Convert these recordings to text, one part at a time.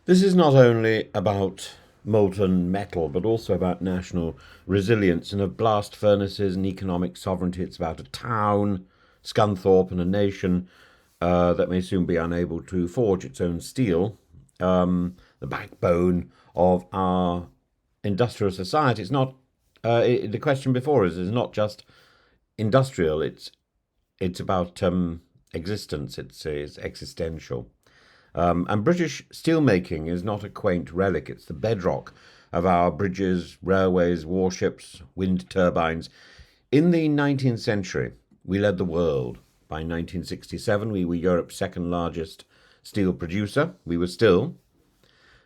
This is not only about molten metal, but also about national resilience and of blast furnaces and economic sovereignty. It's about a town, Scunthorpe, and a nation that may soon be unable to forge its own steel, the backbone of our industrial society. It's not the question before us is not just industrial. It's about existence. It's existential. And British steelmaking is not a quaint relic, it's the bedrock of our bridges, railways, warships, wind turbines. In the 19th century, we led the world. By 1967, we were Europe's second largest steel producer. We were still.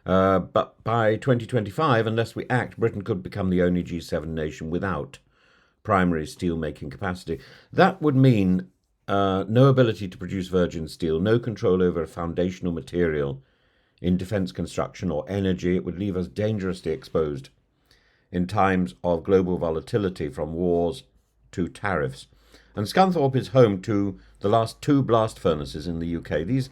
But by 2025, unless we act, Britain could become the only G7 nation without primary steel making capacity. That would mean no ability to produce virgin steel, no control over a foundational material in defence construction or energy. It would leave us dangerously exposed in times of global volatility from wars to tariffs. And Scunthorpe is home to the last two blast furnaces in the UK. These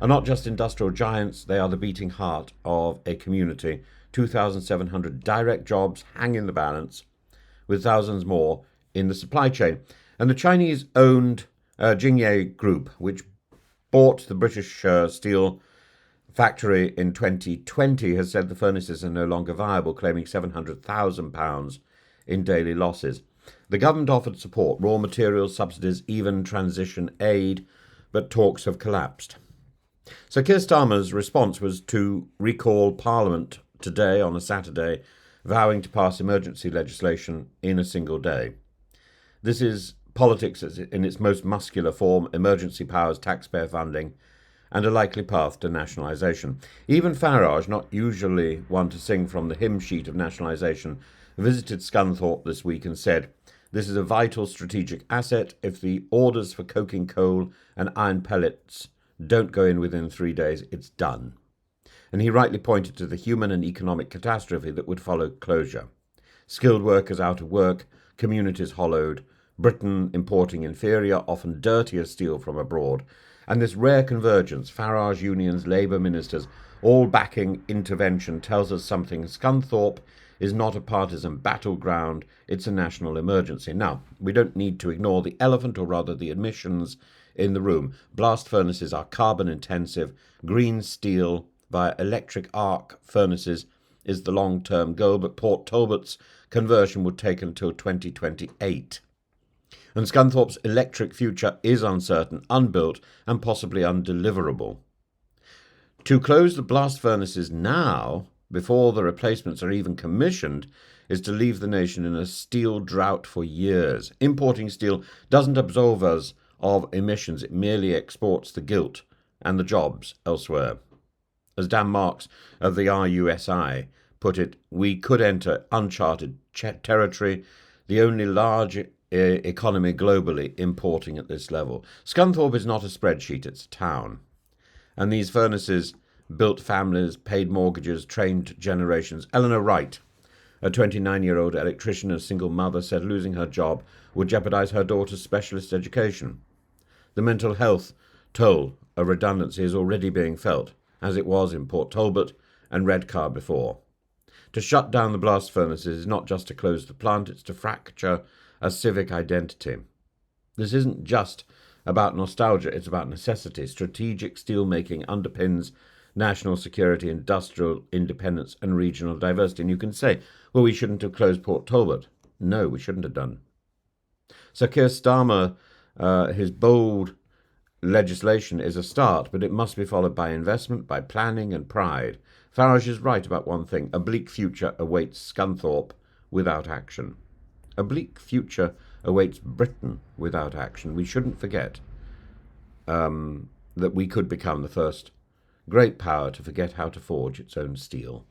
are not just industrial giants, they are the beating heart of a community. 2,700 direct jobs hang in the balance, with thousands more in the supply chain. And the Chinese owned Jingye Group, which bought the British steel factory in 2020, has said the furnaces are no longer viable, claiming £700,000 in daily losses. The government offered support, raw materials, subsidies, even transition aid, but talks have collapsed. So Keir Starmer's response was to recall Parliament today on a Saturday, vowing to pass emergency legislation in a single day. This is politics in its most muscular form: emergency powers, taxpayer funding, and a likely path to nationalisation. Even Farage, not usually one to sing from the hymn sheet of nationalisation, visited Scunthorpe this week and said, "This is a vital strategic asset. If the orders for coking coal and iron pellets don't go in within 3 days, it's done." And he rightly pointed to the human and economic catastrophe that would follow closure. Skilled workers out of work, communities hollowed, Britain importing inferior, often dirtier steel from abroad. And this rare convergence, Farage unions, Labour ministers, all backing intervention, tells us something. Scunthorpe is not a partisan battleground, it's a national emergency. Now, we don't need to ignore the elephant, or rather the admissions in the room. Blast furnaces are carbon intensive. Green steel via electric arc furnaces is the long-term goal, but Port Talbot's conversion would take until 2028. And Scunthorpe's electric future is uncertain, unbuilt, and possibly undeliverable. To close the blast furnaces now, before the replacements are even commissioned, is to leave the nation in a steel drought for years. Importing steel doesn't absolve us of emissions, it merely exports the guilt and the jobs elsewhere. As Dan Marks of the RUSI put it, we could enter uncharted territory, the only large economy globally importing at this level. Scunthorpe is not a spreadsheet, it's a town. And these furnaces built families, paid mortgages, trained generations. Eleanor Wright, a 29-year-old electrician and single mother, said losing her job would jeopardise her daughter's specialist education. The mental health toll of redundancy is already being felt, as it was in Port Talbot and Redcar before. To shut down the blast furnaces is not just to close the plant, it's to fracture a civic identity. This isn't just about nostalgia, it's about necessity. Strategic steelmaking underpins national security, industrial independence, and regional diversity. And you can say, well, we shouldn't have closed Port Talbot. No, we shouldn't have done. So Keir Starmer, his bold legislation is a start, but it must be followed by investment, by planning and pride. Farage is right about one thing: a bleak future awaits Scunthorpe without action. A bleak future awaits Britain without action. We shouldn't forget that we could become the first great power to forget how to forge its own steel.